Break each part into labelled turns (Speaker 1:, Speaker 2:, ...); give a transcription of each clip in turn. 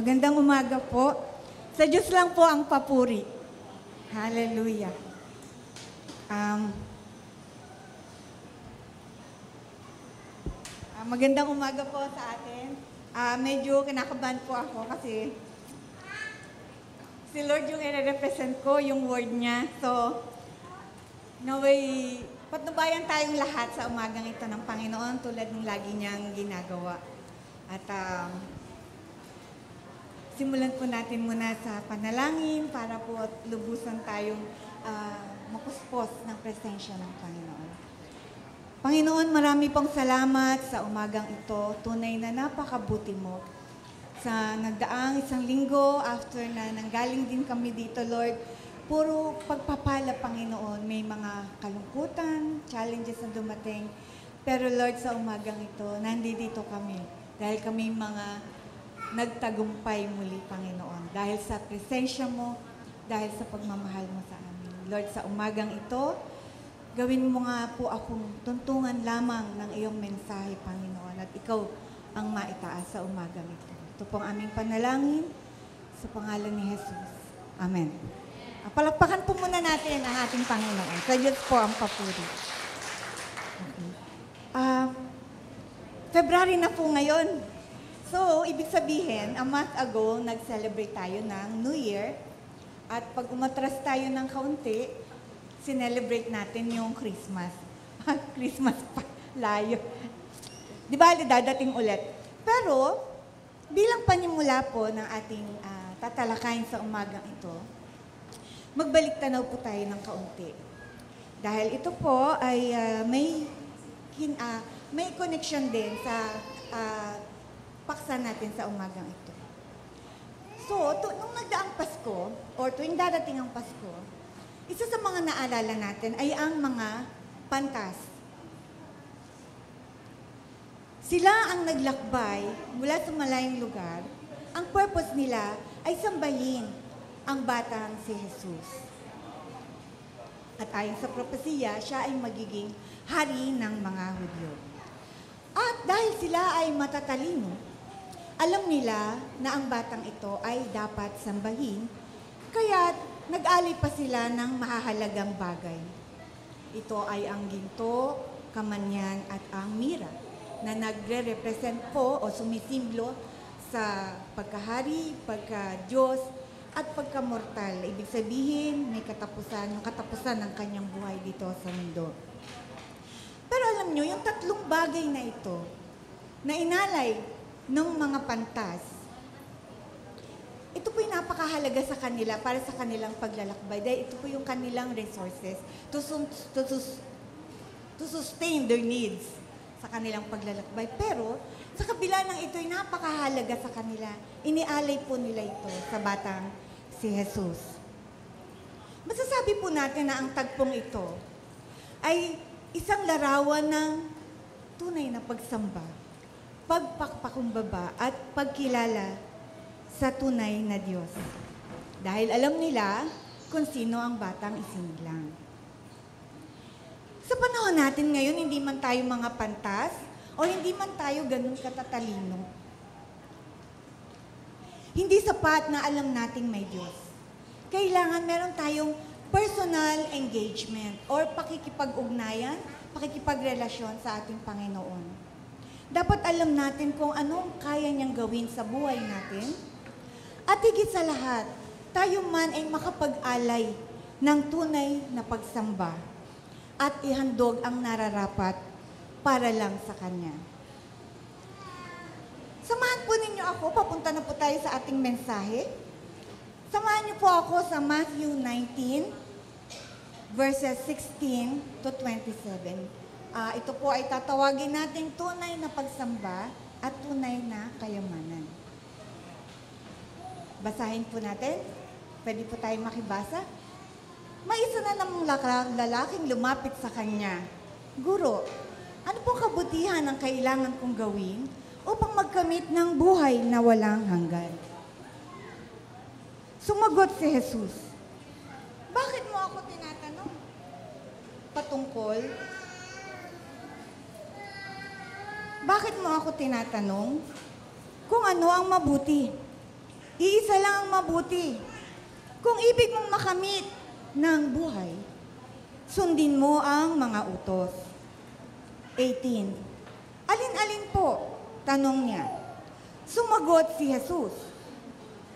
Speaker 1: Magandang umaga po. Sa Diyos lang po ang papuri. Hallelujah. Magandang umaga po sa atin. Medyo kinakabahan po ako kasi si Lord yung i-represent ko, yung word niya. So, naway, patnubayan tayong lahat sa umagang ito ng Panginoon tulad ng lagi niyang ginagawa. At simulan po natin muna sa panalangin para po lubusan tayong mapuspos ng presensya ng Panginoon. Panginoon, marami pong salamat sa umagang ito. Tunay na napakabuti mo. Sa nagdaang isang linggo, after na nanggaling din kami dito, Lord, puro pagpapala, Panginoon. May mga kalungkutan, challenges na dumating. Pero Lord, sa umagang ito, nandito kami. Dahil kami mga nagtagumpay muli, Panginoon. Dahil sa presensya mo, dahil sa pagmamahal mo sa amin. Lord, sa umagang ito, gawin mo nga po akong tuntungan lamang ng iyong mensahe, Panginoon. At ikaw ang maitaas sa umagang ito. Ito pong aming panalangin sa pangalan ni Jesus. Amen. Palakpakan po muna natin ang ating Panginoon. Sa Diyos po ang papuri. Okay. February na po ngayon. So, ibig sabihin, a month ago, nag-celebrate tayo ng New Year. At pag umatras tayo ng kaunti, sinelebrate natin yung Christmas. Christmas pa, layo. Di ba, dadating ulit. Pero, bilang panimula po ng ating tatalakayin sa umagang ito, magbalik tanaw po tayo ng kaunti. Dahil ito po ay may connection din sa paksa natin sa umagang ito. So, nung nagdaang Pasko, or tuwing dadating ang Pasko, isa sa mga naalala natin ay ang mga pantas. Sila ang naglakbay mula sa malayong lugar. Ang purpose nila ay sambahin ang batang si Jesus. At ayon sa propesiya, siya ay magiging hari ng mga Hudyo. At dahil sila ay matatalino, alam nila na ang batang ito ay dapat sambahin, kaya nag-alay pa sila ng mahahalagang bagay. Ito ay ang ginto, kamanyan at ang mira na nagre-represent po o sumisimbolo sa pagkahari, pagka-Diyos at pagka-mortal. Ibig sabihin, may katapusan, yung katapusan ng kanyang buhay dito sa mundo. Pero alam nyo, yung tatlong bagay na ito na inalay ng mga pantas, ito po yung napakahalaga sa kanila para sa kanilang paglalakbay. Dahil ito po yung kanilang resources to sustain their needs sa kanilang paglalakbay. Pero sa kabila ng ito ay napakahalaga sa kanila. Inialay po nila ito sa batang si Jesus. Masasabi po natin na ang tagpong ito ay isang larawan ng tunay na pagsamba, pagpakpakumbaba at pagkilala sa tunay na Diyos. Dahil alam nila kung sino ang batang isinilang. Sa panahon natin ngayon, hindi man tayo mga pantas o hindi man tayo ganun katatalino. Hindi sapat na alam nating may Diyos. Kailangan meron tayong personal engagement or pakikipag-ugnayan, pakikipagrelasyon sa ating Panginoon. Dapat alam natin kung anong kaya niyang gawin sa buhay natin. At higit sa lahat, tayo man ay makapag-alay ng tunay na pagsamba at ihandog ang nararapat para lang sa Kanya. Samahan po ninyo ako, papunta na po tayo sa ating mensahe. Samahan niyo po ako sa Matthew 19, verses 16 to 27. Ito po ay tatawagin nating tunay na pagsamba at tunay na kayamanan. Basahin po natin. Pwede po tayong makibasa. May isa na namang lalaking lumapit sa kanya. Guro, ano pong kabutihan ang kailangan kong gawin upang magkamit ng buhay na walang hanggan? Sumagot si Jesus, bakit mo ako tinatanong? Patungkol? Bakit mo ako tinatanong kung ano ang mabuti? Iisa lang ang mabuti. Kung ibig mong makamit ng buhay, sundin mo ang mga utos. 18. Alin-alin po? Tanong niya. Sumagot si Jesus.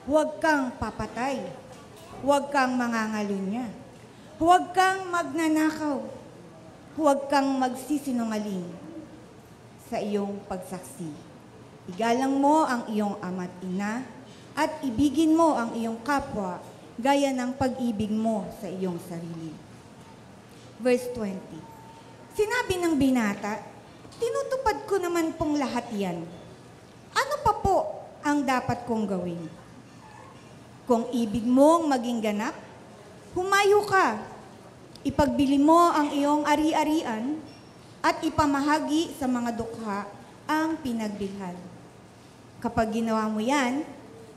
Speaker 1: Huwag kang papatay. Huwag kang mangangalunya. Huwag kang magnanakaw. Huwag kang magsisinungaling sa iyong pagsaksi. Igalang mo ang iyong ama't ina at ibigin mo ang iyong kapwa gaya ng pag-ibig mo sa iyong sarili. Verse 20. Sinabi ng binata, tinutupad ko naman pong lahat yan. Ano pa po ang dapat kong gawin? Kung ibig mong maging ganap, humayo ka. Ipagbili mo ang iyong ari-arian at ipamahagi sa mga dukha ang pinagbilhan. Kapag ginawa mo yan,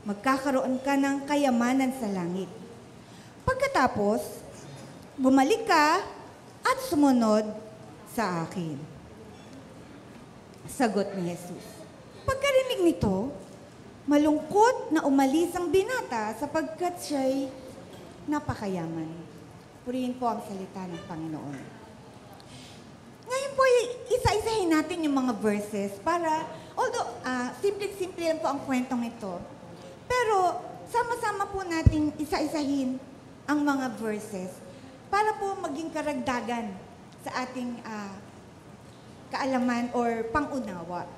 Speaker 1: magkakaroon ka ng kayamanan sa langit. Pagkatapos, bumalik ka at sumunod sa akin. Sagot ni Jesus. Pagkarinig nito, malungkot na umalis ang binata sapagkat siya'y napakayaman. Purihin po ang salita ng Panginoon. Ngayon po, isa-isahin natin yung mga verses para, although simple-simple lang po ang kwentong ito, pero sama-sama po natin isa-isahin ang mga verses para po maging karagdagan sa ating kaalaman or pangunawa.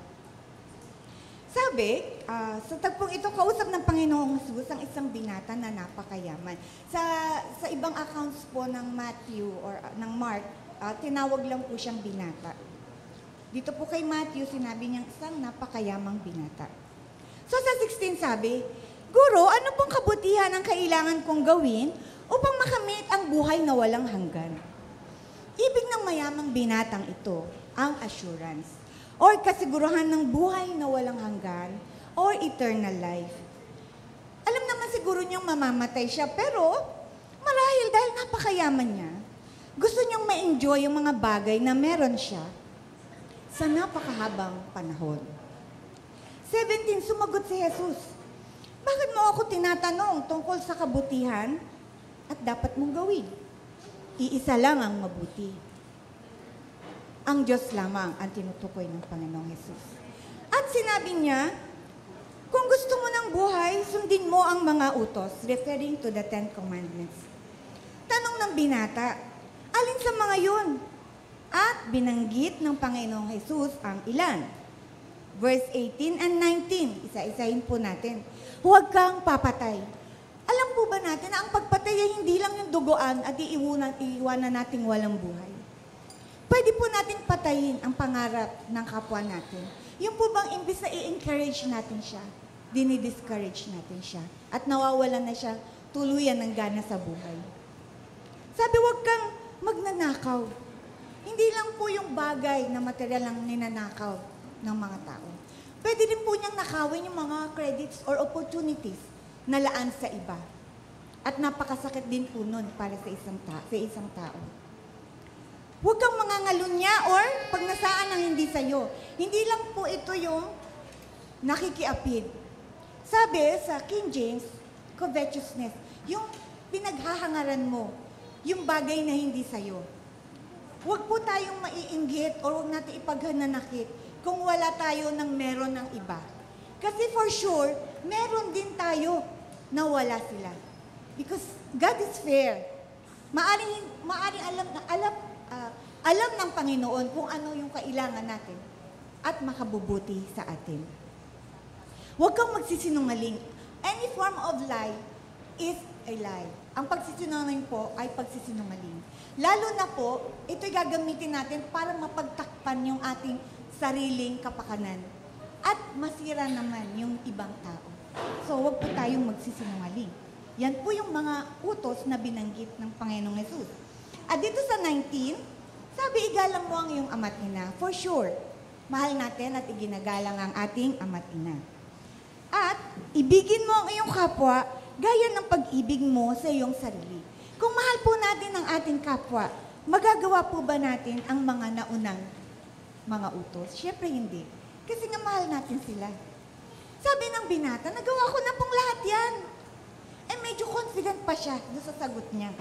Speaker 1: Sabi, sa tagpong ito, kausap ng Panginoong Jesus ang isang binata na napakayaman. Sa ibang accounts po ng Matthew or ng Mark, tinawag lang po siyang binata. Dito po kay Matthew, sinabi niyang isang napakayamang binata. So sa 16 sabi, Guro, ano pong kabutihan ang kailangan kong gawin upang makamit ang buhay na walang hanggan? Ibig ng mayamang binatang ito, ang assurance, or kasiguruhan ng buhay na walang hanggan, or eternal life. Alam naman siguro niyang mamamatay siya, pero marahil dahil napakayaman niya, gusto niyang ma-enjoy yung mga bagay na meron siya sa napakahabang panahon. 17, sumagot si Jesus, bakit mo ako tinatanong tungkol sa kabutihan at dapat mong gawin? Iisa lang ang mabuti. Ang Diyos lamang ang tinutukoy ng Panginoong Jesus. At sinabi niya, kung gusto mo ng buhay, sundin mo ang mga utos, referring to the 10 Commandments. Tanong ng binata, alin sa mga yun? At binanggit ng Panginoong Jesus ang ilan. Verse 18 and 19, isa-isahin po natin. Huwag kang papatay. Alam po ba natin na ang pagpatay ay hindi lang yung duguan at iiwanan nating walang buhay? Pwede po natin patayin ang pangarap ng kapwa natin. Yung po bang imbis na i-encourage natin siya, dinidiscourage natin siya, at nawawalan na siya tuluyan ng gana sa buhay. Sabi, huwag kang magnanakaw. Hindi lang po yung bagay na material ang ninanakaw ng mga tao. Pwede din po niyang nakawin yung mga credits or opportunities na laan sa iba. At napakasakit din po nun para sa isang tao. Huwag kang mangangalunya or pag nasaan ang hindi sa'yo. Hindi lang po ito yung nakikiapid. Sabi sa King James, covetousness, yung pinaghahangaran mo, yung bagay na hindi sa'yo. Huwag po tayong maiinggit or huwag natin ipaghananakit kung wala tayo ng meron ng iba. Kasi for sure, meron din tayo na wala sila. Because God is fair. Maaring alam ng Panginoon kung ano yung kailangan natin at makabubuti sa atin. Huwag kang magsisinungaling. Any form of lie is a lie. Ang pagsisinungaling po ay pagsisinungaling. Lalo na po, ito'y gagamitin natin para mapagtakpan yung ating sariling kapakanan at masira naman yung ibang tao. So, huwag po tayong magsisinungaling. Yan po yung mga utos na binanggit ng Panginoong Jesus. At dito sa 19, sabi, igalang mo ang iyong ama't ina. For sure, mahal natin at iginagalang ang ating ama't ina. At ibigin mo ang iyong kapwa gaya ng pag-ibig mo sa iyong sarili. Kung mahal po natin ang ating kapwa, magagawa po ba natin ang mga naunang mga utos? Siyempre hindi. Kasi nga mahal natin sila. Sabi ng binata, nagawa ko na pong lahat yan. Eh, medyo confident pa siya doon sa sagot niya.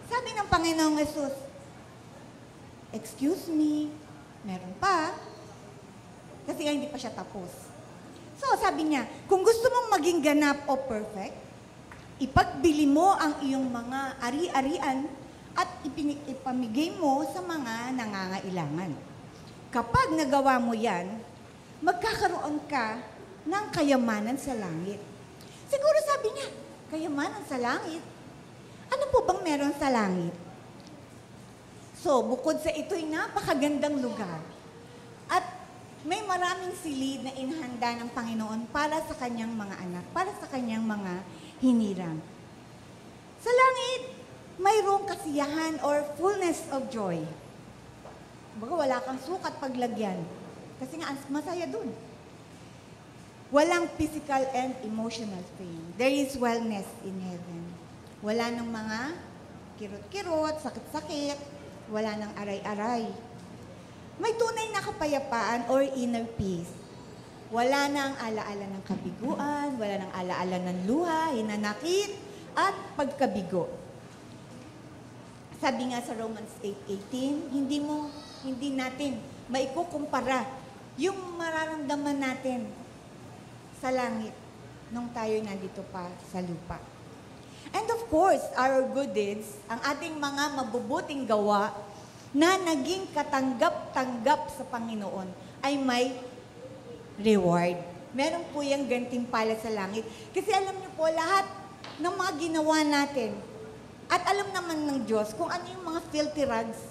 Speaker 1: Sabi ng Panginoong Yesus, excuse me, meron pa. Kasi nga hindi pa siya tapos. So, sabi niya, kung gusto mong maging ganap o perfect, ipagbili mo ang iyong mga ari-arian at ipamigay mo sa mga nangangailangan. Kapag nagawa mo yan, magkakaroon ka ng kayamanan sa langit. Siguro sabi niya, kayamanan sa langit? Ano po bang meron sa langit? So, bukod sa ito'y napakagandang lugar at may maraming silid na inhanda ng Panginoon para sa kanyang mga anak, para sa kanyang mga hinirang. Sa langit, mayroong kasiyahan or fullness of joy. Baga wala kang sukat paglagyan. Kasi nga, masaya dun. Walang physical and emotional pain. There is wellness in heaven. Wala nang mga kirot-kirot, sakit-sakit, wala nang aray-aray. May tunay na kapayapaan or inner peace. Wala nang alaala ng kabiguan, wala nang alaala ng luha, hinanakit, at pagkabigo. Sabi nga sa Romans 8:18, hindi natin maikukumpara yung mararamdaman natin sa langit nung tayo nandito pa sa lupa. And of course, our good deeds, ang ating mga mabubuting gawa na naging katanggap-tanggap sa Panginoon ay may reward. Meron po yung gantimpala sa langit. Kasi alam niyo po, lahat ng mga ginawa natin, at alam naman ng Diyos kung ano yung mga filthy rags,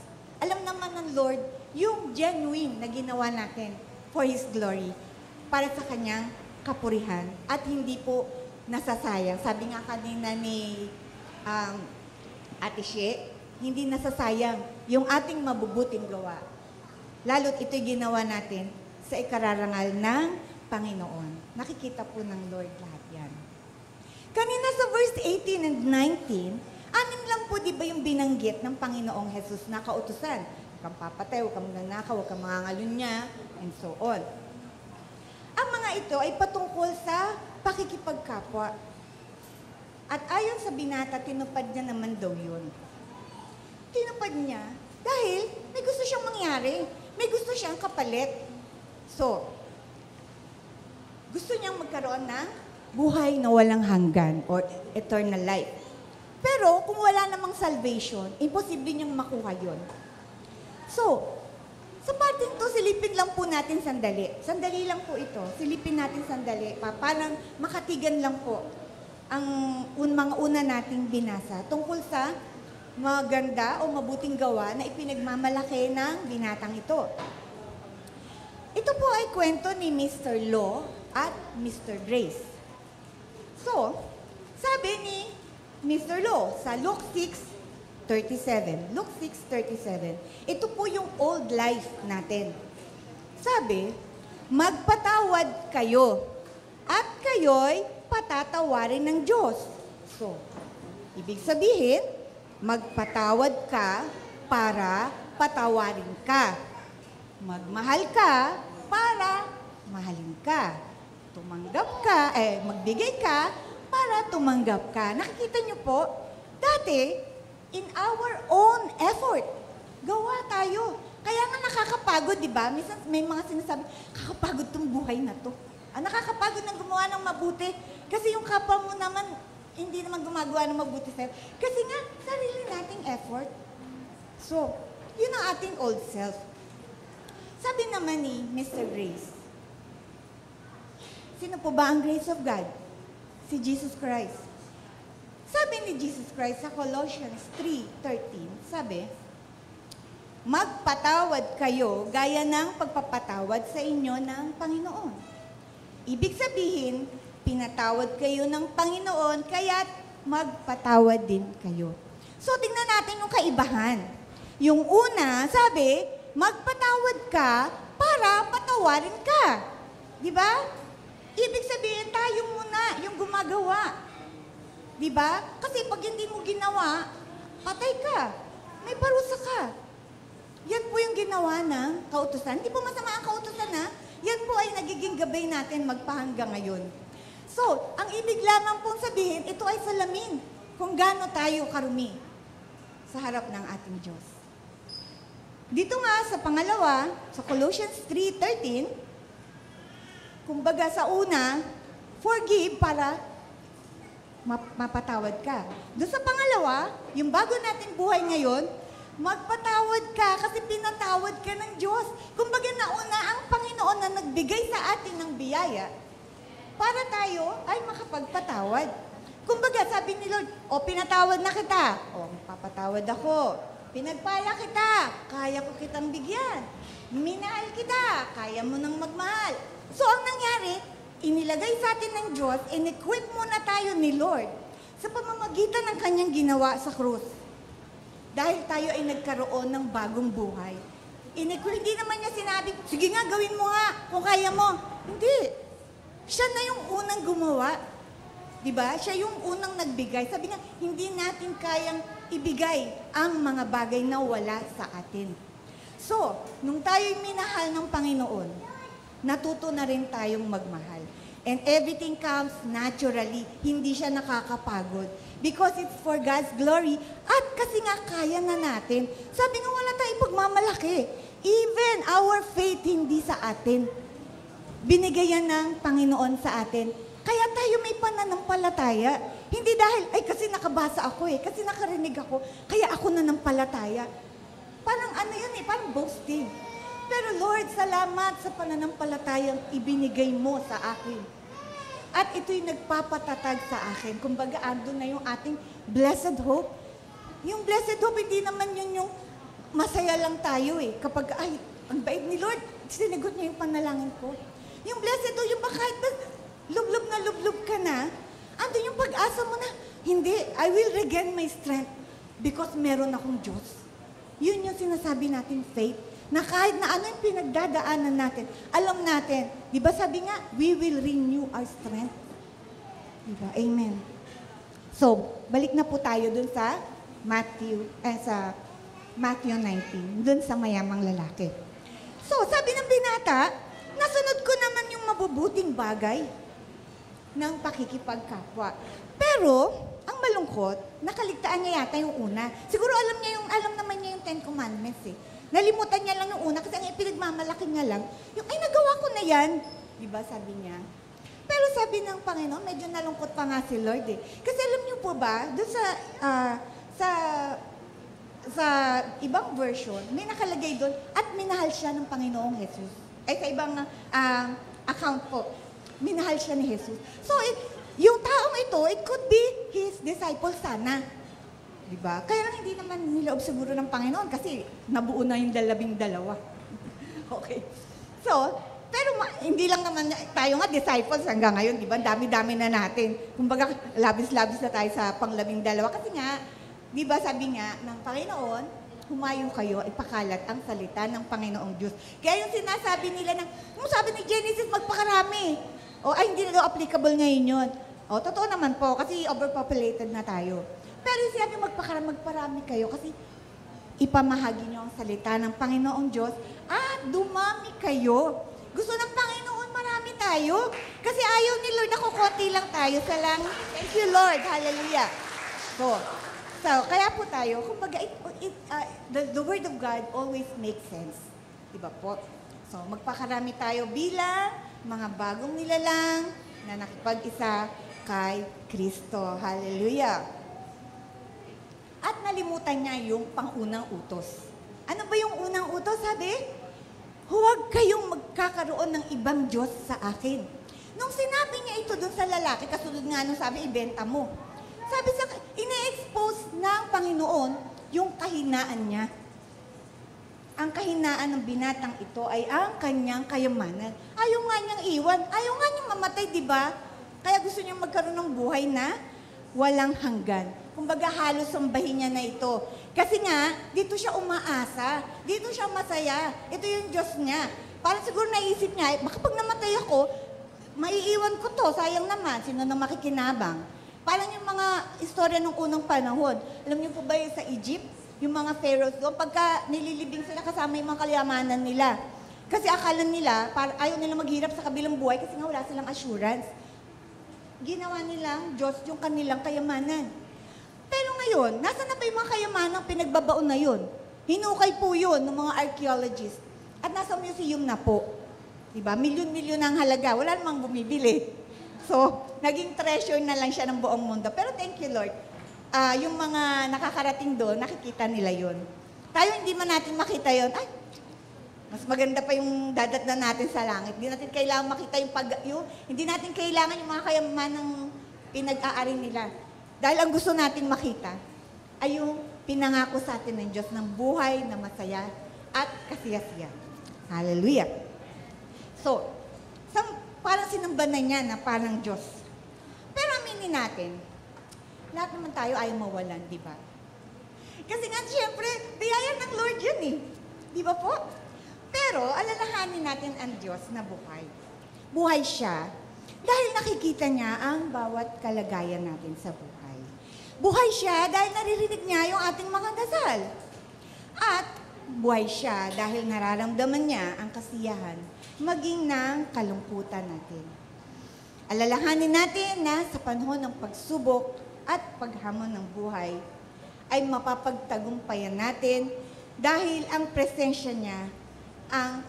Speaker 1: alam naman ng Lord yung genuine na ginawa natin for His glory, para sa Kanyang kapurihan, at hindi po nasasayang. Sabi nga kanina ni Ate She, hindi nasasayang yung ating mabubuting gawa. Lalo't ito'y ginawa natin sa ikararangal ng Panginoon. Nakikita po ng Lord lahat yan. Kanina sa verse 18 and 19, anim lang po di ba yung binanggit ng Panginoong Jesus na kautusan? Huwag kang papatay, huwag kang nanakaw, huwag kang mangangalunya, and so on. Ang mga ito ay patungkol sa pakikipagkapwa. At ayon sa binata, tinupad niya naman daw yun. Tinupad niya dahil may gusto siyang mangyari. May gusto siyang kapalit. So, gusto niyang magkaroon ng buhay na walang hanggan or eternal life. Pero kung wala namang salvation, imposible niyang makuha yun. So, sa parting to, silipin lang po natin sandali. Sandali lang po ito. Silipin natin sandali. Parang makatigan lang po ang mga una nating binasa tungkol sa maganda o mabuting gawa na ipinagmamalaki ng binatang ito. Ito po ay kwento ni Mr. Law at Mr. Grace. So, sabi ni Mr. Law sa Luke 6:37. Luke 6:37. Ito po yung old life natin. Sabi, magpatawad kayo at kayo'y patatawarin ng Diyos. So, ibig sabihin, magpatawad ka para patawarin ka. Magmahal ka para mahalin ka. Magbigay ka para tumanggap ka. Nakikita niyo po, dati, in our own effort, gawa tayo. Kaya nga nakakapagod, di ba? Minsan may mga sinasabi, kakapagod tong buhay na to. Nakakapagod na gumawa ng mabuti. Kasi yung kapwa mo naman, hindi naman gumagawa ng mabuti sa'yo. Kasi nga, sarili nating effort. So, yun ang ating old self. Sabi naman ni Mr. Grace, sino po ba ang grace of God? Si Jesus Christ. Sabi ni Jesus Christ sa Colossians 3:13, sabi, magpatawad kayo gaya ng pagpapatawad sa inyo ng Panginoon. Ibig sabihin, pinatawad kayo ng Panginoon, kaya't magpatawad din kayo. So, tingnan natin yung kaibahan. Yung una, sabi, magpatawad ka para patawarin ka. Di ba? Ibig sabihin, tayo muna yung gumagawa. Di ba? Kasi pag hindi mo ginawa, patay ka. May parusa ka. Yan po yung ginawa ng kautusan. Hindi po masama ang kautusan, ha? Yan po ay nagiging gabay natin magpahanggang ngayon. So, ang ibig lamang pong sabihin, ito ay salamin kung gaano tayo karumi sa harap ng ating Diyos. Dito nga sa pangalawa, sa Colossians 3:13, kumbaga sa una, forgive para mapatawad ka. Doon sa pangalawa, yung bago nating buhay ngayon, magpatawad ka kasi pinatawad ka ng Diyos. Kumbaga nauna ang Panginoon na nagbigay sa atin ng biyaya para tayo ay makapagpatawad. Kumbaga sabi ni Lord, pinatawad na kita. Papatawad ako. Pinagpala kita, kaya ko kitang bigyan. Minahal kita, kaya mo nang magmahal. So ang nangyari, inilagay sa atin ng Diyos, in-equip muna tayo ni Lord sa pamamagitan ng kanyang ginawa sa krus. Dahil tayo ay nagkaroon ng bagong buhay. Hindi naman niya sinabi, sige nga, gawin mo nga, kung kaya mo. Hindi. Siya na yung unang gumawa. Diba? Siya yung unang nagbigay. Sabi nga, hindi natin kayang ibigay ang mga bagay na wala sa atin. So, nung tayo'y minahal ng Panginoon, natuto na rin tayong magmahal. And everything comes naturally. Hindi siya nakakapagod. Because it's for God's glory. At kasi nga kaya na natin. Sabi nga wala tayong pagmamalaki. Even our faith hindi sa atin. Binigayan ng Panginoon sa atin. Kaya tayo may pananampalataya. Hindi dahil, kasi nakabasa ako kasi nakarinig ako, kaya ako nanampalataya. Parang parang boasting. Pero Lord, salamat sa pananampalatayang ibinigay mo sa akin. At ito'y nagpapatatag sa akin. Kumbaga, andun na yung ating blessed hope. Yung blessed hope, hindi naman yun yung masaya lang tayo Kapag, ang bait ni Lord, sinagot niya yung panalangin ko. Yung blessed hope, yung kahit lublub na lublub ka na, andun yung pag-asa mo na, hindi, I will regain my strength because meron akong Diyos. Yun yung sinasabi natin faith, na kahit na ano yung pinagdadaanan natin, alam natin, di ba sabi nga, we will renew our strength. Di ba? Amen. So, balik na po tayo dun sa Matthew 19, dun sa mayamang lalaki. So, sabi ng binata, nasunod ko naman yung mabubuting bagay ng pakikipagkapwa. Pero, ang malungkot, nakaligtaan niya yata yung una. Siguro alam naman niya yung 10 Commandments Nalimutan niya lang yung una kasi ang pinagmamalaki niya lang, yung nagawa ko na yan. Diba, sabi niya. Pero sabi ng Panginoon, medyo nalungkot pa nga si Lord Kasi alam niyo po ba, doon sa ibang version, may nakalagay doon, at minahal siya ng Panginoong Jesus. Sa ibang account po, minahal siya ni Jesus. So, yung taong ito, it could be his disciple sana. Diba? Kaya lang hindi naman niloob siguro ng Panginoon kasi nabuo na yung 12. Okay. So, pero hindi lang naman tayo nga disciples hanggang ngayon, di ba? Dami-dami na natin. Kumbaga, labis-labis na tayo sa pang-12. Kasi nga, di ba sabi nga ng Panginoon, humayo kayo, ipakalat ang salita ng Panginoong Diyos. Kaya yung sinasabi nila sabi ni Genesis, magpakarami. Hindi na daw applicable ngayon yun. Totoo naman po, kasi overpopulated na tayo. Pero sinabi magparami kayo kasi ipamahagi niyo ang salita ng Panginoong Diyos at dumami kayo. Gusto ng Panginoon marami tayo kasi ayaw ni Lord na kukunti lang tayo sa langit. Thank you, Lord. Hallelujah. So kaya po tayo, kumbaga, the Word of God always makes sense. Diba po? So magpakarami tayo bilang mga bagong nilalang na nakipag-isa kay Kristo. Hallelujah. At nalimutan niya yung pangunang utos. Ano ba yung unang utos, sabi? Huwag kayong magkakaroon ng ibang Diyos sa akin. Nung sinabi niya ito doon sa lalaki, kasunod nga nung sabi, ibenta mo. Sabi sa, ine-expose ng Panginoon yung kahinaan niya. Ang kahinaan ng binatang ito ay ang kanyang kayamanan. Ayaw nga niyang iwan. Ayaw nga niyang mamatay, di ba? Kaya gusto niyang magkaroon ng buhay na walang hanggan. Kumbaga, halos sambahin niya na ito. Kasi nga, dito siya umaasa. Dito siya masaya. Ito yung Diyos niya. Parang siguro naisip niya, baka pag namatay ako, maiiwan ko to. Sayang naman. Sino nang makikinabang? Parang yung mga istorya nung unang panahon. Alam niyo po ba sa Egypt? Yung mga pharaohs doon, pagka nililibing sila kasama yung mga kayamanan nila. Kasi akala nila, ayaw nila maghirap sa kabilang buhay kasi nga wala silang assurance. Ginawa nilang Diyos yung kanilang kayamanan. Pero ngayon, nasa na ba yung mga kayamanang pinagbabaon na yun? Hinukay po yun ng mga archaeologists. At nasa museum na po. Diba? Milyon-milyon ang halaga. Wala namang bumibili. So, naging treasure na lang siya ng buong mundo. Pero thank you, Lord. Yung mga nakakarating doon, nakikita nila yun. Tayo hindi man natin makita yun. Ay, mas maganda pa yung dadatnan natin sa langit. Hindi natin kailangan makita hindi natin kailangan yung mga kayamanang pinag-aari nila. Dahil ang gusto natin makita ay yung pinangako sa atin ng Diyos ng buhay na masaya at kasiyasiya. Hallelujah! So, parang sinamba na niya na parang Diyos. Pero aminin natin, lahat naman tayo ayaw mawalan, di ba? Kasi nga, siyempre, biyaya ng Lord yun eh. Di ba po? Pero, alalahanin natin ang Diyos na buhay. Buhay siya dahil nakikita niya ang bawat kalagayan natin sa buhay. Buhay siya dahil naririnig niya yung ating mga dasal. At buhay siya dahil nararamdaman niya ang kasiyahan maging ng kalungkutan natin. Alalahanin natin na sa panahon ng pagsubok at paghamon ng buhay ay mapapagtagumpayan natin dahil ang presensya niya, ang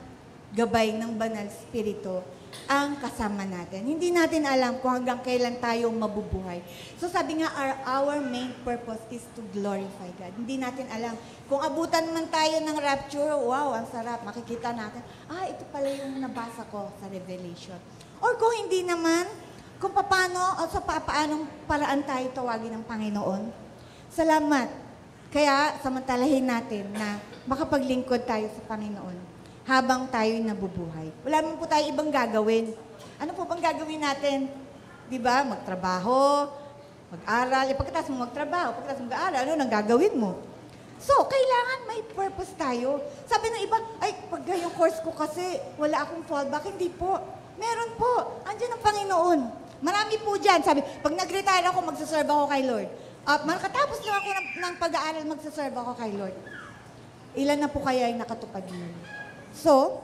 Speaker 1: gabay ng Banal Espiritu, ang kasama natin. Hindi natin alam kung hanggang kailan tayo mabubuhay. So sabi nga, our main purpose is to glorify God. Hindi natin alam. Kung abutan man tayo ng rapture, wow, ang sarap. Makikita natin, ito pala yung nabasa ko sa Revelation. Or kung hindi naman, kung paano o sa paanong paraan tayo tawagin ng Panginoon. Salamat. Kaya samantalahin natin na makapaglingkod tayo sa Panginoon habang tayo'y nabubuhay. Wala naman po tayo ibang gagawin. Ano po bang gagawin natin? Di ba? Magtrabaho, mag-aral. Pagkatapos mo magtrabaho, pagkatapos mo mag-aral, ano nang gagawin mo? So, kailangan may purpose tayo. Sabi ng iba, pag yung course ko kasi, wala akong fallback. Hindi po. Meron po. Andiyan ang Panginoon. Marami po dyan. Sabi, pag nag-retire ako, magsaserve ako kay Lord. Makatapos na ako ng pag-aaral, magsaserve ako kay Lord. Ilan na po kaya ay nakatupad yun? So,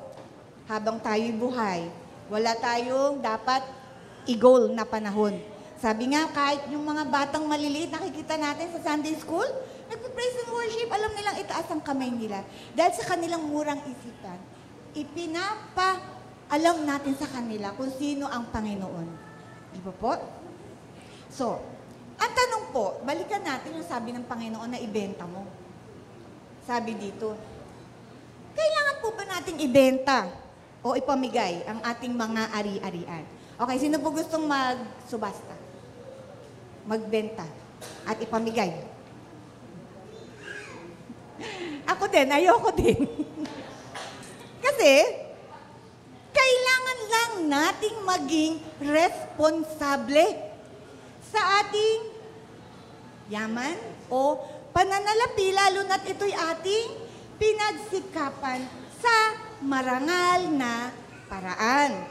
Speaker 1: habang tayo'y buhay, wala tayong dapat i-goal na panahon. Sabi nga, kahit yung mga batang maliliit, nakikita natin sa Sunday School, nagpe-praise and worship, alam nilang itaas ang kamay nila. Dahil sa kanilang murang isipan, ipinapaalam natin sa kanila kung sino ang Panginoon. Di ba po? So, ang tanong po, balikan natin yung sabi ng Panginoon na ibenta mo. Sabi dito, kailangan po ba nating ibenta o ipamigay ang ating mga ari-arian? Okay, sino po gustong magsubasta? Magbenta at ipamigay? Ako din, ayoko din. Kasi, kailangan lang nating maging responsable sa ating yaman o pananalapi, lalo na't ito'y ating pinagsikapan sa marangal na paraan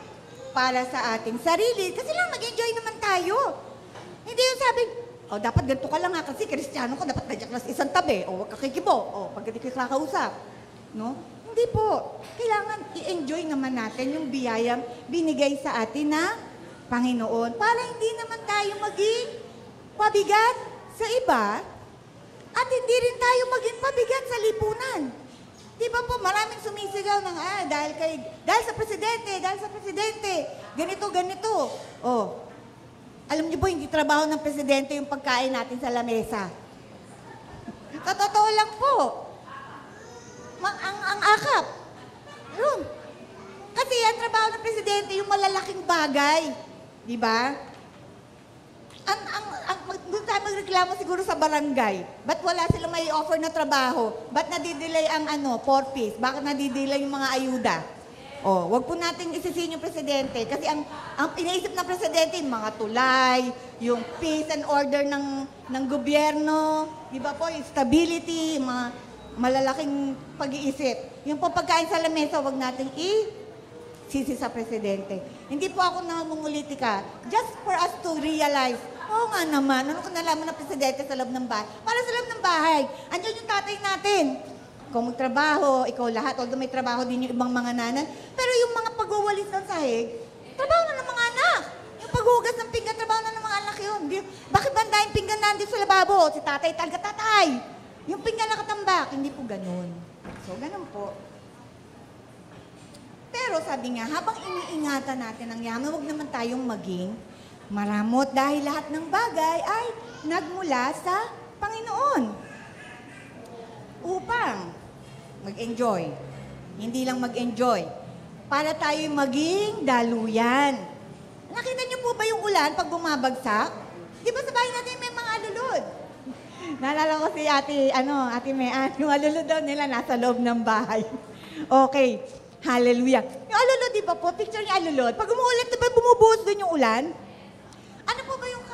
Speaker 1: para sa ating sarili. Kasi lang mag-enjoy naman tayo. Hindi yung sabi, dapat ganito ka lang kasi Kristiyano ka, dapat nadyak na sa isang tabi. Huwag kakikibo. Pag hindi ka kakausap. No? Hindi po. Kailangan i-enjoy naman natin yung biyayang binigay sa atin na Panginoon para hindi naman tayo maging pabigat sa iba at hindi rin tayo maging pabigat sa lipunan. Di ba po, maraming sumisigaw ng, dahil sa presidente, ganito. Alam niyo po, hindi trabaho ng presidente yung pagkain natin sa lamesa. Sa totoo lang po. Ang akap. Yun. Kasi ang trabaho ng presidente, yung malalaking bagay. Di ba? Doon tayo magreklamo siguro sa barangay. Ba't wala silang may offer na trabaho? Ba't nadidelay ang 4 piece? Bakit nadidelay yung mga ayuda? Wag po nating isisihin yung presidente. Kasi ang iniisip ng presidente, yung mga tulay, yung peace and order ng gobyerno, di ba po, yung stability, yung mga malalaking pag-iisip. Yung po pagkain sa lamesa, wag nating sisi sa presidente. Hindi po ako nangungulitika. Just for us to realize, nga naman, ano kung nalaman ng presidente sa loob ng bahay? Para sa loob ng bahay, andyan yung tatay natin. ikaw magtrabaho, ikaw lahat, although may trabaho din yung ibang mga nanay, pero yung mga pagwawalis ng sahig, trabaho na ng mga anak. Yung paghugas ng pinggan, trabaho na ng mga anak yun. Bakit ba ang daming pinggan nandito sa lababo? Si tatay, tatay. Yung pinggan nakatambak, hindi po ganun. So, ganun po. Pero sabi nga, habang iniingatan natin ang yaman, huwag naman tayong maging maramot dahil lahat ng bagay ay nagmula sa Panginoon. Upang mag-enjoy. Hindi lang mag-enjoy. Para tayo maging daluyan. Nakita niyo po ba yung ulan pag bumabagsak? Di ba sa bahay natin may mga alulod? Naalala ko si Ate Mean, yung alulod daw nila nasa loob ng bahay. Okay. Hallelujah. Yung alulod, di ba po? Picture niya alulod. Pag umuulan, di ba bumubuhos doon yung ulan? Ano po ba yung,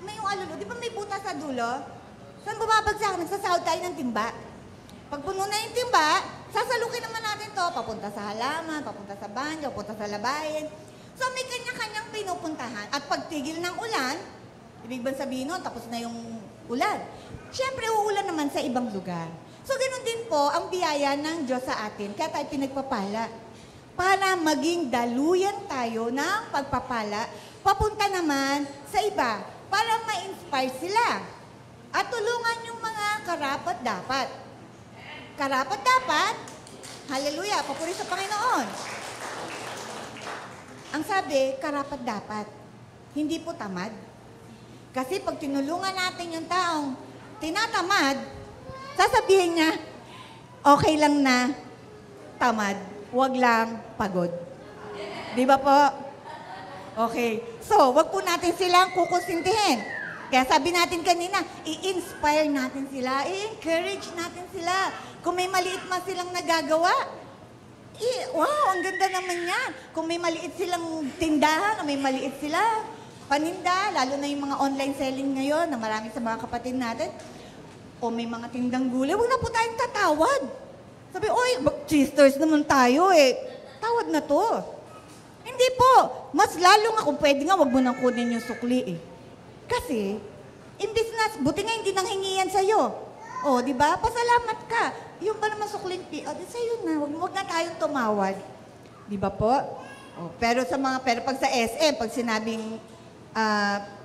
Speaker 1: may yung alulod? Di ba may butas sa dulo? Saan bumabagsak? Nagsasahod tayo ng timba. Pag puno na yung timba, sasalukin naman natin to. Papunta sa halaman, papunta sa banyo, papunta sa labahin. So may kanya-kanyang pinupuntahan. At pag tigil ng ulan, ibig bang sabihin nun, tapos na yung ulan. Siyempre, uulan naman sa ibang lugar. So, ganoon din po ang biyaya ng Diyos sa atin. Kaya tayo pinagpapala. Para maging daluyan tayo ng pagpapala, papunta naman sa iba. Para ma-inspire sila. At tulungan yung mga karapat-dapat. Karapat-dapat, hallelujah, papuri sa Panginoon. Ang sabi, karapat-dapat. Hindi po tamad. Kasi pag tinulungan natin yung taong tinatamad, sasabihin niya, okay lang na tamad, wag lang pagod. Di ba po? Okay. So, wag po natin silang kukusintihin. Kaya sabi natin kanina, i-inspire natin sila, i-encourage natin sila. Kung may maliit man silang nagagawa, wow, ang ganda naman yan. Kung may maliit silang tindahan, o may maliit sila, paninda, lalo na yung mga online selling ngayon, na marami sa mga kapatid natin, o may mga tindang gulay, huwag na po tayong tatawad. Sabi, oy, sisters naman tayo eh. Tawad na to. Hindi po. Mas lalo nga kung pwede nga, huwag mo nang kunin yung sukli eh. Kasi, imbis na, buti nga hindi nang hingi yan sa'yo. O, di ba? Pasalamat ka. Yung ba naman sukling di sa'yo na. Huwag na tayong tumawad. Di ba po? O, pero pag sa SM, pag sinabing,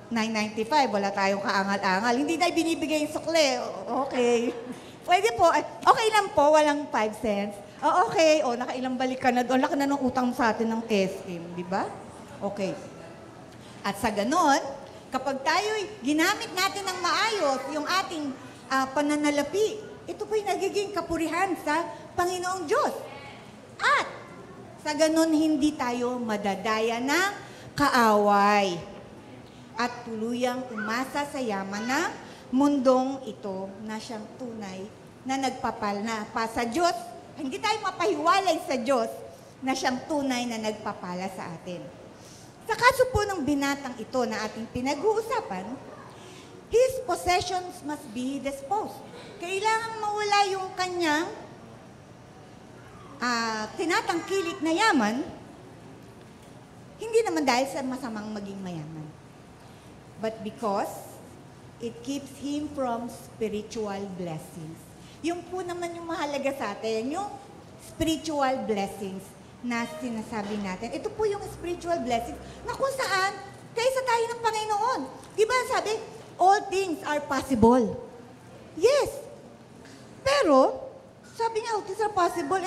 Speaker 1: 9.95, wala tayong kaangal-angal. Hindi na binibigay yung sukle. Okay. Pwede po. Okay lang po, walang 5 cents. Okay. Nakailang balik ka na doon. Laki na ng utang sa atin ng SM. Di ba? Okay. At sa ganon, kapag tayo'y ginamit natin ng maayos yung ating pananalapi, ito po'y nagiging kapurihan sa Panginoong Diyos. At sa ganon, hindi tayo madadaya ng kaaway. At tuluyang umasa sa yaman ng mundong ito na siyang tunay na nagpapala pa sa Diyos. Hindi tayo mapahiwalay sa Diyos na siyang tunay na nagpapala sa atin. Sa kaso po ng binatang ito na ating pinag-uusapan, his possessions must be disposed. Kailangan mawala yung kanyang tinatangkilik na yaman, hindi naman dahil sa masamang maging mayaman. But because it keeps him from spiritual blessings. Yung po naman yung mahalaga sa atin, yung spiritual blessings na sinasabi natin. Ito po yung spiritual blessings na kung saan, kaysa tayo ng Panginoon. Di ba sabi, all things are possible. Yes. Pero, sabi niya, all things are possible,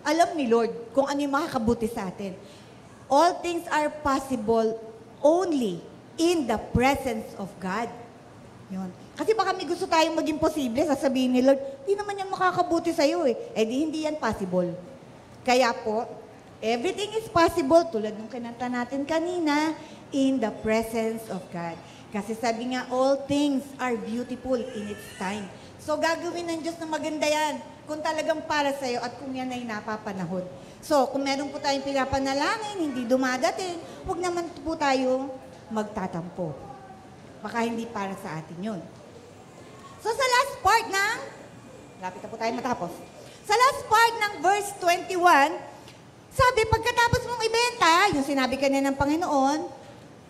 Speaker 1: alam ni Lord kung ano yung makakabuti sa atin. All things are possible only in the presence of God. Yun. Kasi baka may gusto tayong maging posible, sasabihin ni Lord, di naman yan makakabuti sa'yo eh. Hindi yan possible. Kaya po, everything is possible, tulad ng kinanta natin kanina, in the presence of God. Kasi sabi nga, all things are beautiful in its time. So gagawin ng Diyos na maganda yan, kung talagang para sa'yo at kung yan ay napapanahon. So, kung meron po tayong pinapanalangin, hindi dumadating, huwag naman po tayong magtatampo. Baka hindi para sa atin yun. So sa last part ng, lapit na po tayo matapos. Sa last part ng verse 21, sabi, pagkatapos mong ibenta, yung sinabi kanina ng Panginoon,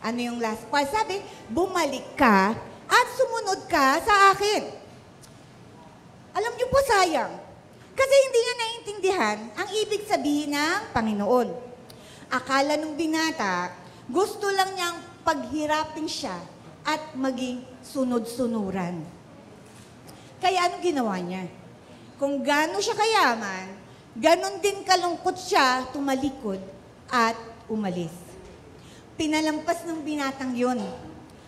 Speaker 1: ano yung last part? Sabi, bumalik ka at sumunod ka sa akin. Alam niyo po, sayang. Kasi hindi niya naiintindihan ang ibig sabihin ng Panginoon. Akala nung binata, gusto lang niyang paghirapin siya at maging sunod-sunuran. Kaya anong ginawa niya? Kung gaano siya kayaman, ganon din kalungkot siya tumalikod at umalis. Pinalampas ng binatang yun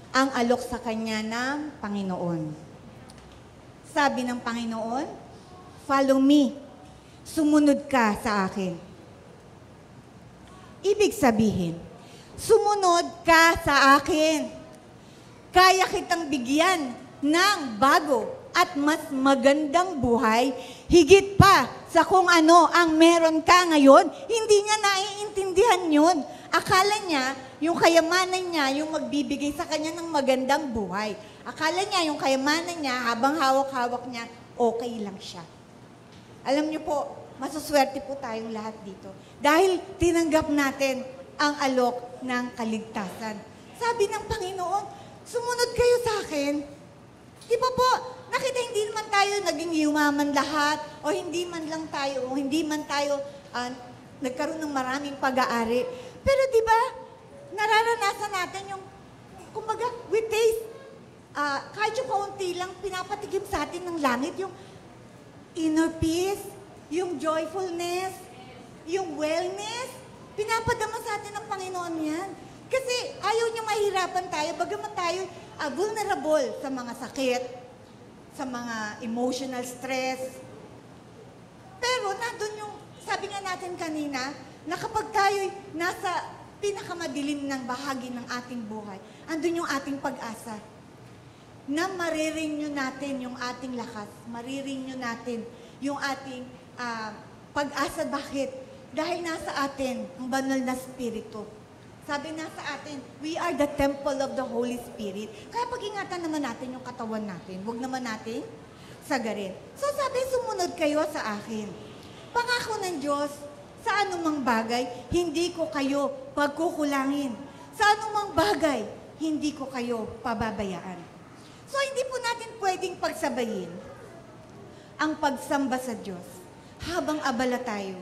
Speaker 1: ang alok sa kanya ng Panginoon. Sabi ng Panginoon, "Follow me. Sumunod ka sa akin." Ibig sabihin, sumunod ka sa akin. Kaya kitang bigyan ng bago at mas magandang buhay, higit pa sa kung ano ang meron ka ngayon. Hindi niya naiintindihan yun. Akala niya, yung kayamanan niya, yung magbibigay sa kanya ng magandang buhay. Akala niya, yung kayamanan niya, habang hawak-hawak niya, okay lang siya. Alam niyo po, masuswerte po tayong lahat dito. Dahil tinanggap natin ang alok ng kaligtasan. Sabi ng Panginoon, sumunod kayo sa akin. Di ba po, nakita hindi naman tayo naging yumaman lahat, o hindi man tayo nagkaroon ng maraming pag-aari. Pero di ba, nararanasan natin yung, kumbaga, we taste, kahit yung kaunti lang, pinapatigim sa atin ng langit, yung inner peace, yung joyfulness, yung wellness, pinapadama sa atin ng Panginoon yan. Kasi ayaw niya mahirapan tayo, bagamat tayo vulnerable sa mga sakit, sa mga emotional stress. Pero nandun yung, sabi nga natin kanina, na kapag tayo'y nasa pinakamadilim ng bahagi ng ating buhay, andun yung ating pag-asa. Na marirenew natin yung ating lakas, marirenew natin yung ating pag-asa. Bakit? Dahil nasa atin ang banal na Espiritu. Sabi nasa atin, we are the temple of the Holy Spirit. Kaya pag-ingatan naman natin yung katawan natin. Huwag naman natin sagarin. So sabi, sumunod kayo sa akin. Pangako ng Diyos, sa anumang bagay, hindi ko kayo pagkukulangin. Sa anumang bagay, hindi ko kayo pababayaan. So hindi po natin pwedeng pagsabayin ang pagsamba sa Diyos habang abala tayo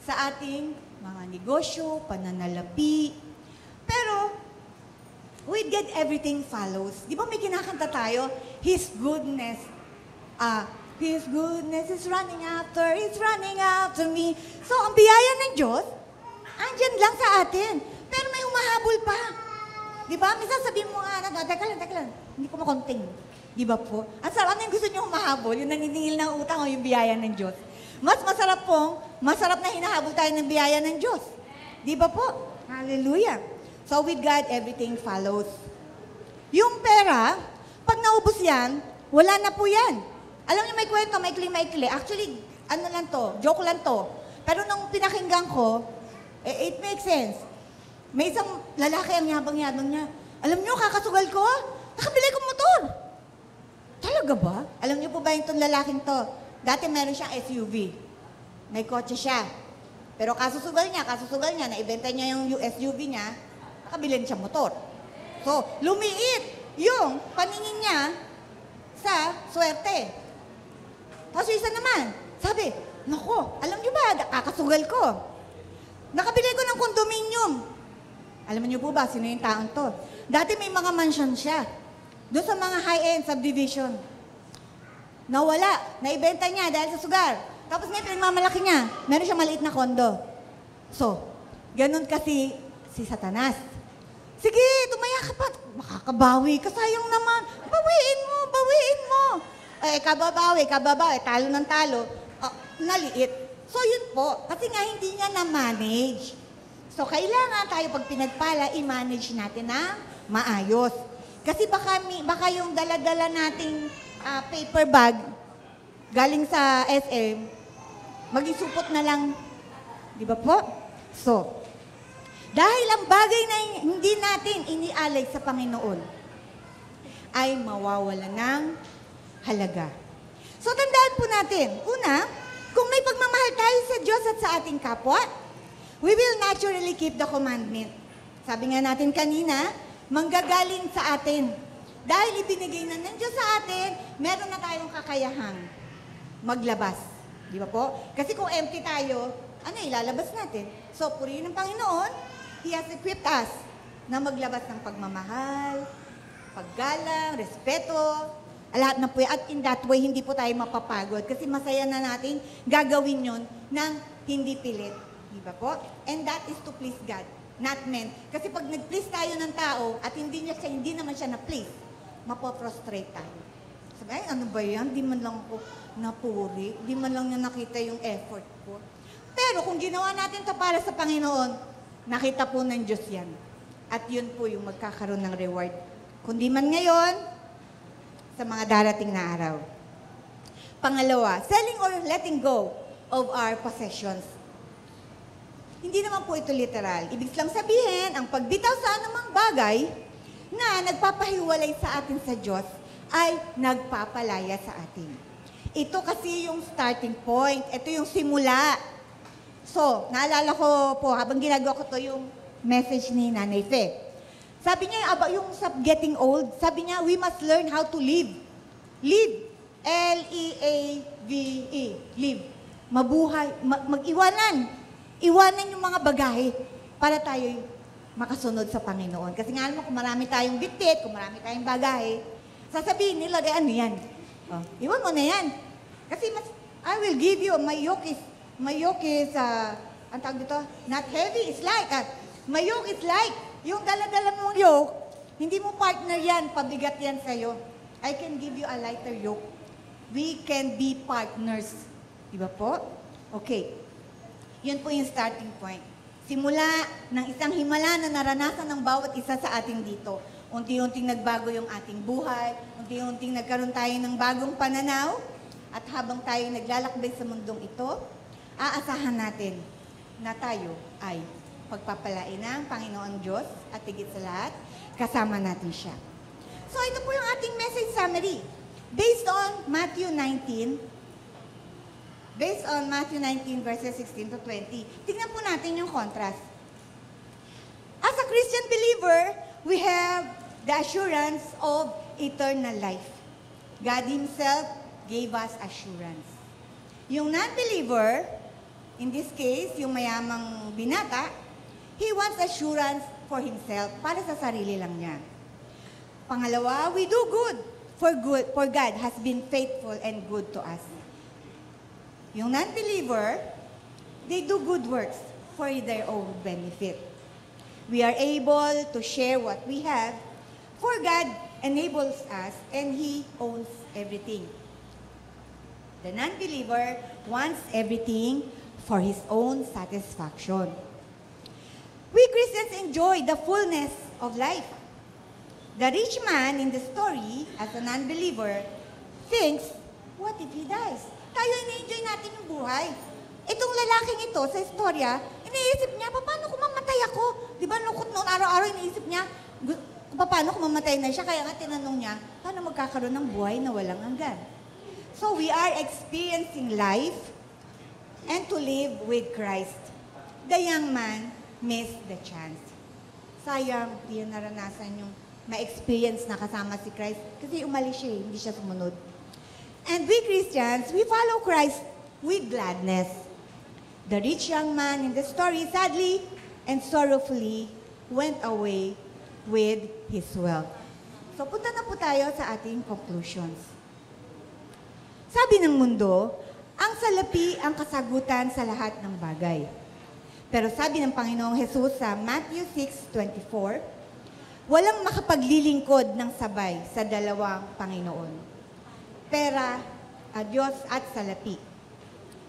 Speaker 1: sa ating mga negosyo, pananalapi. Pero, with God, everything follows. Di ba may kinakanta tayo? His goodness is running after me. So, ang biyaya ng Diyos, andyan lang sa atin. Pero may humahabol pa. Di ba? Minsan sabihin mo nga, teka lang, hindi ko makonting. Di ba po? Ang sarap na yung gusto niyo humahabol, yung naniningil ng utang o yung biyaya ng Diyos. Mas masarap na hinahabol tayo ng biyaya ng Diyos. Di ba po? Hallelujah. So with God, everything follows. Yung pera, pag naubos yan, wala na po yan. Alam niyo, may kwento, maikli. Actually, ano lang to, joke lang to. Pero nung pinakinggan ko, it makes sense. May isang lalaki ang yabang-yabang niya. Alam niyo, kakasugal ko, nakabili kong motor. Talaga ba? Alam niyo po ba yung lalaking to? Dati meron siyang SUV. May kotse siya. Pero kasusugal niya, naibenta niya yung SUV niya, nakabili siya motor. So, lumiit yung paningin niya sa swerte. Tapos isa naman, sabi, nako, alam niyo ba, kakasugal ko. Nakabili ko ng condominium. Alam niyo po ba, sino yung taong to? Dati may mga mansion siya. Doon sa mga high-end subdivision. Nawala, naibenta niya dahil sa sugar. Tapos may pinagmamalaki niya, meron siya maliit na kondo. So, ganun kasi si Satanas. Sige, tumaya ka pa. Makakabawi ka, sayang naman. Bawiin mo. Kababawi, talo ng talo. Naliit. So, yun po. Kasi nga, hindi niya na-manage. So, kailangan tayo pag pinagpala, i-manage natin na maayos. Kasi baka yung dala-dala nating paper bag galing sa SM, mag-isupot na lang. Di ba po? So, dahil ang bagay na hindi natin inialay sa Panginoon ay mawawala ng halaga. So, tandaan po natin. Una, kung may pagmamahal tayo sa Diyos at sa ating kapwa, we will naturally keep the commandment. Sabi nga natin kanina, manggagaling sa atin. Dahil ibinigay na ng Diyos sa atin, meron na tayong kakayahang maglabas Di ba po? Kasi kung empty tayo, ano ilalabas natin? So, purihin ng Panginoon, He has equipped us na maglabas ng pagmamahal, paggalang, respeto, lahat na po yan. At in that way, hindi po tayo mapapagod kasi masaya na natin gagawin yon ng hindi pilit. Di ba po? And that is to please God, not men. Kasi pag nag-please tayo ng tao at hindi naman siya na-please, mapoprostrate tayo. Sabi, ay, ano ba yan? Di man lang ako napuri. Di man lang niya nakita yung effort ko. Pero kung ginawa natin ito para sa Panginoon, nakita po ng Diyos yan. At yun po yung magkakaroon ng reward. Kundi man ngayon, sa mga darating na araw. Pangalawa, selling or letting go of our possessions. Hindi naman po ito literal. Ibig lang sabihin, ang pagbitaw sa anumang bagay na nagpapahiwalay sa atin sa Diyos ay nagpapalaya sa atin. Ito kasi yung starting point. Ito yung simula. So, naalala ko po, habang ginagawa ko to yung message ni Nanay Fe. Sabi niya, yung sa getting old, sabi niya, we must learn how to live. Live. L-E-A-V-E. Live. Mabuhay. Mag-iwanan. Iwanan yung mga bagay para tayo makasunod sa Panginoon. Kasi nga naman, kung marami tayong bitbit, kung marami tayong bagay, sasabihin nila, ano yan? Oh, iwan mo na yan. Kasi I will give you, my yoke is, ang tawag dito, not heavy, it's light. My yoke is light. Yung dala-dala mong yoke, hindi mo partner yan, pabigat yan sa'yo. I can give you a lighter yoke. We can be partners. Diba po? Okay. Yun po yung starting point. Simula ng isang himala na naranasan ng bawat isa sa ating dito. Unti-unting nagbago yung ating buhay, unti-unting nagkaroon tayo ng bagong pananaw, at habang tayo naglalakbay sa mundong ito, aasahan natin na tayo ay pagpapalain ng Panginoon Diyos at higit sa lahat, kasama natin siya. So ito po yung ating message summary. Based on Matthew 19 verses 16 to 20, tingnan po natin yung contrast. As a Christian believer, we have the assurance of eternal life. God Himself gave us assurance. Yung non-believer, in this case, yung mayamang binata, he wants assurance for himself, para sa sarili lang niya. Pangalawa, we do good, for God has been faithful and good to us. Yung non-believer, they do good works for their own benefit. We are able to share what we have, for God enables us and He owns everything. The non-believer wants everything for his own satisfaction. We Christians enjoy the fullness of life. The rich man in the story, as a non-believer, thinks, what if he dies? Tayo ina-enjoy natin yung buhay. Itong lalaking ito sa istorya, iniisip niya, paano kung mamatay ako? Di ba lungkot noon araw-araw iniisip niya, paano kung mamatay na siya? Kaya nga tinanong niya, paano magkakaroon ng buhay na walang hanggan? So we are experiencing life and to live with Christ. The young man missed the chance. Sayang, di yan naranasan yung ma-experience na kasama si Christ kasi umalis siya, hindi siya sumunod. And we Christians, we follow Christ with gladness. The rich young man in the story sadly and sorrowfully went away with his wealth. So punta na po tayo sa ating conclusions. Sabi ng mundo, ang salapi ang kasagutan sa lahat ng bagay. Pero sabi ng Panginoong Jesus sa Matthew 6:24, walang makapaglilingkod ng sabay sa dalawang Panginoon. Pera, Diyos at salapi.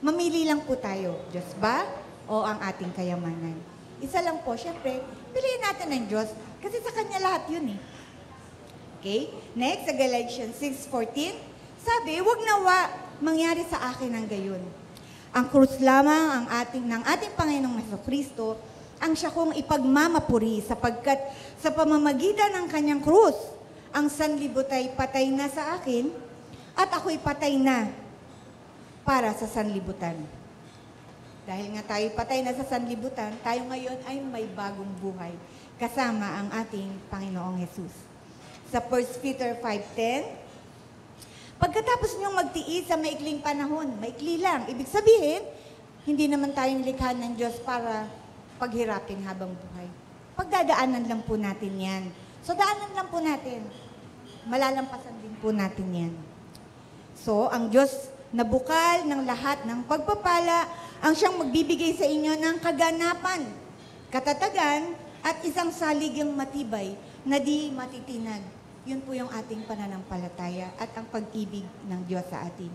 Speaker 1: Mamili lang po tayo, Diyos ba o ang ating kayamanan? Isa lang po, syempre, piliin natin ang Diyos kasi sa Kanya lahat yun eh. Okay? Next, sa Galatians 6:14, sabi, huwag nawa mangyari sa akin ang gayon. Ang krus lamang ng ating Panginoong Jesucristo ang siya kong ipagmamapuri sapagkat sa pamamagitan ng kanyang krus, ang sanlibutan patay na sa akin at ako'y patay na para sa sanlibutan. Dahil nga tayo patay na sa sanlibutan, tayo ngayon ay may bagong buhay kasama ang ating Panginoong Jesus. Sa 1 Peter 5:10, Pagkatapos niyong magtiis sa maikling panahon, maikli lang, ibig sabihin, hindi naman tayong likha ng Diyos para paghirapin habang buhay. Pagdadaanan lang po natin yan. So, daanan lang po natin. Malalampasan din po natin yan. So, ang Diyos na bukal ng lahat ng pagpapala, ang siyang magbibigay sa inyo ng kaganapan, katatagan, at isang saligang matibay na di matitinag. Yun po yung ating pananampalataya at ang pag-ibig ng Diyos sa atin.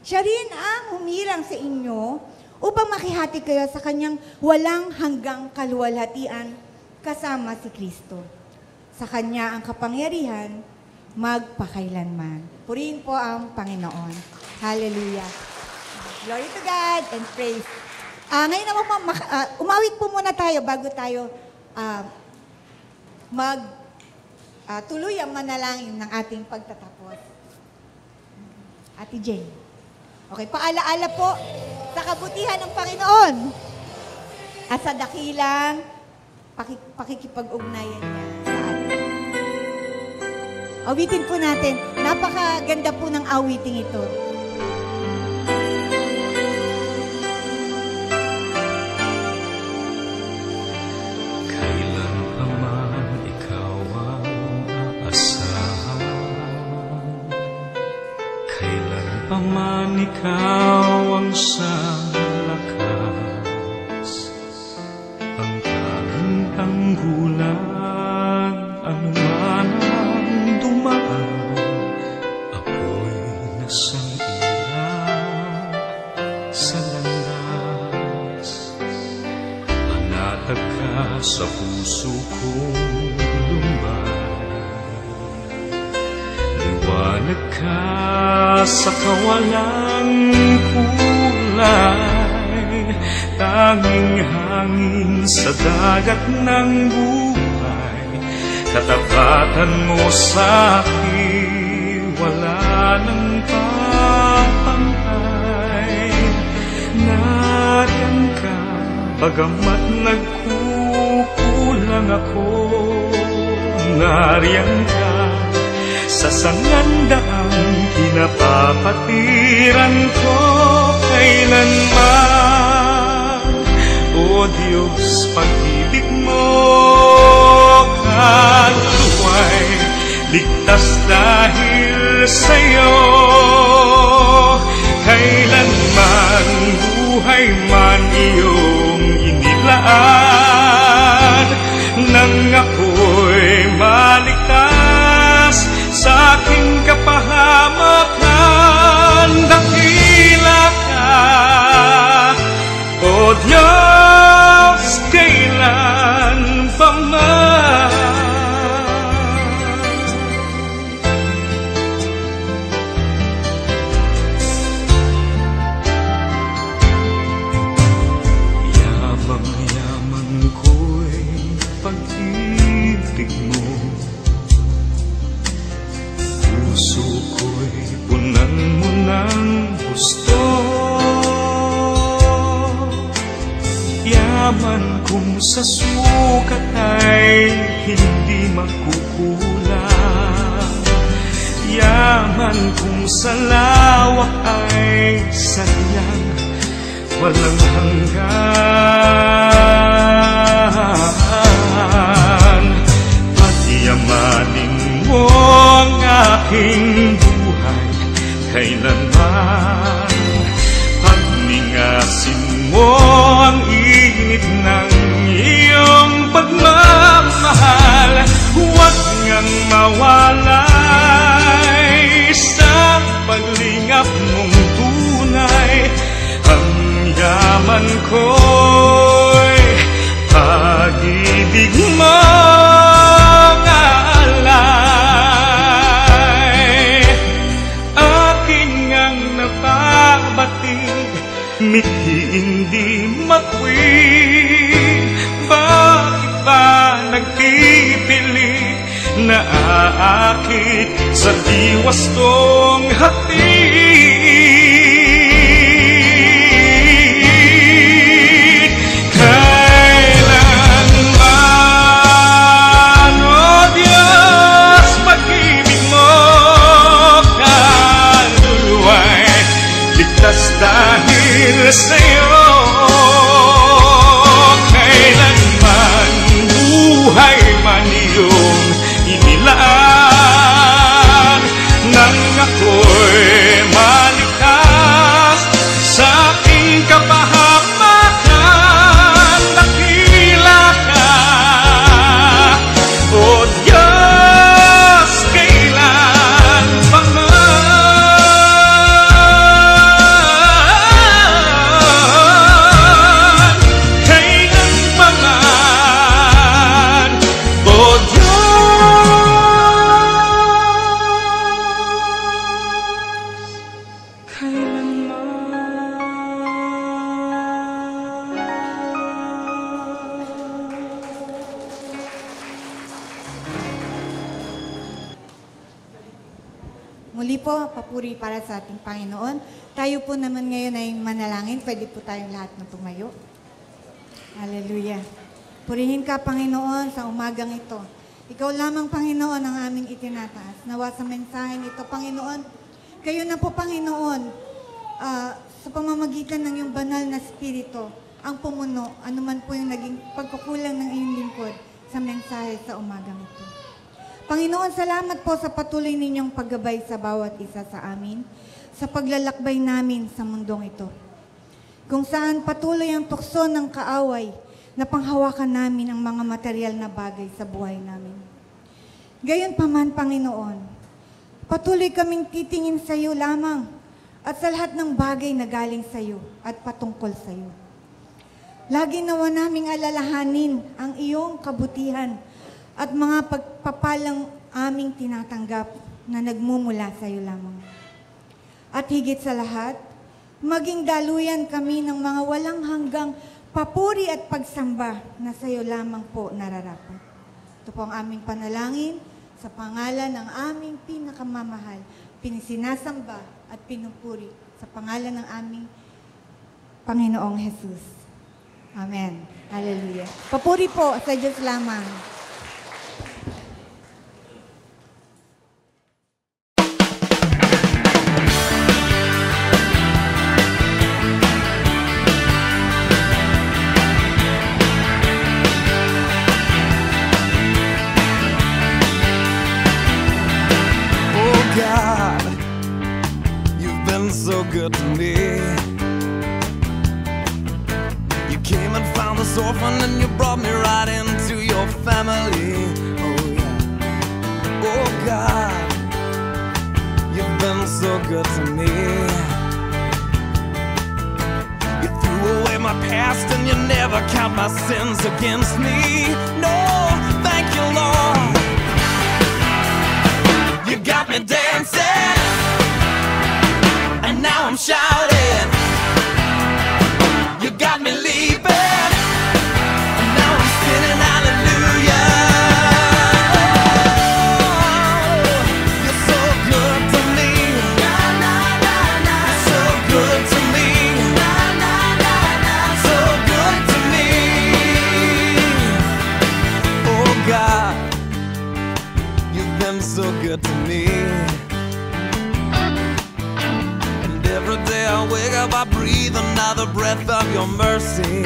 Speaker 1: Siya rin ang humirang sa inyo upang makihati kayo sa kanyang walang hanggang kaluwalhatian kasama si Kristo. Sa kanya ang kapangyarihan magpakailanman. Purihin po ang Panginoon. Hallelujah. Glory to God and praise. Ngayon naman po, umawit po muna tayo bago tayo tuloy ang manalangin ng ating pagtatapos. Ate Jane. Okay, paalaala po sa kabutihan ng Panginoon at sa dakilang pakikipag-ugnayan niya sa atin. Awitin po natin. Napakaganda po ng awiting ito.
Speaker 2: Paman ikaw ang siyang lakas, ang tanging tanggulan, anuman ang dumaan, ako'y nasang ilaw sa landas. Panatag ka sa puso kong lumay, liwanag ka sa kawalang kulay, tanging hangin sa dagat ng buhay, katapatan mo sa akin, wala nang papantay. Nariyan ka, bagamat nagkukulang ako, nariyan ka sa sangandaang kinapapatiran ko kailanman. O Diyos, pag-ibig mo kaluway, ligtas dahil sa'yo. Kailanman buhay man iyong inilaan, nang ako'y maligtas sa aking kapahamakan. Dakila ka, O Diyos, kailan pa man. Yamang-yaman ko'y pag-ibig mo, puso ko'y punan mo ng gusto. Yaman kung sa sukat ay hindi makukulang, yaman kung sa lawak ay sadyang walang hanggan. Pagyamanin mo ang aking buhay kailanman, pagningasin mo ang init ng iyong pagmamahal, huwag ngang mawalay sa paglingap mong tunay. Ang yaman ko'y pag-ibig mo mithi hindi makwin. Bakit ba nagpipili na aakit sa diwas kong hatid? Kailanman, O Diyos, pag-ibig mo ka
Speaker 1: Muli po, papuri para sa ating Panginoon. Tayo po naman ngayon ay manalangin. Pwede po tayong lahat na tumayo. Hallelujah. Purihin ka, Panginoon, sa umagang ito. Ikaw lamang, Panginoon, ang aming itinataas. Nawa sa mensahe nito, Panginoon, kayo na po, Panginoon, sa pamamagitan ng iyong banal na spirito, ang pumuno, anuman po yung naging pagkukulang ng iyong lingkod sa mensahe sa umagang ito. Panginoon, salamat po sa patuloy ninyong paggabay sa bawat isa sa amin, sa paglalakbay namin sa mundong ito. Kung saan patuloy ang tukso ng kaaway na panghawakan namin ang mga material na bagay sa buhay namin. Gayon pa man, Panginoon, patuloy kaming titingin sa iyo lamang at sa lahat ng bagay na galing sa iyo at patungkol sa iyo. Lagi nawa naming alalahanin ang iyong kabutihan at mga pagpapalang aming tinatanggap na nagmumula sa iyo lamang. At higit sa lahat, maging daluyan kami ng mga walang hanggang papuri at pagsamba na sa iyo lamang po nararapat. Ito po ang aming panalangin sa pangalan ng aming pinakamamahal, pinisinasamba at pinupuri sa pangalan ng aming Panginoong Jesus. Amen. Hallelujah. Papuri po sa Diyos lamang.
Speaker 2: So good to me. You came and found this orphan and you brought me right into your family. Oh yeah. Oh God, you've been so good to me. You threw away my past and you never count my sins against me. No, thank you, Lord. You got me dancing, and now I'm shouting. You got me leaping, and now I'm spinning hallelujah. Oh, you're so good to me. You're so good to me. So good to me. Oh God, you've been so good to me. Every day I wake up, I breathe another breath of your mercy.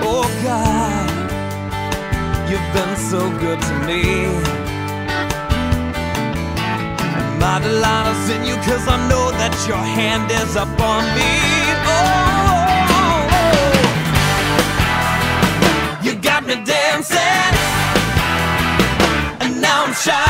Speaker 2: Oh God, you've been so good to me. And my delight is in you, 'cause I know that your hand is upon me. Oh, you got me dancing, and now I'm shining.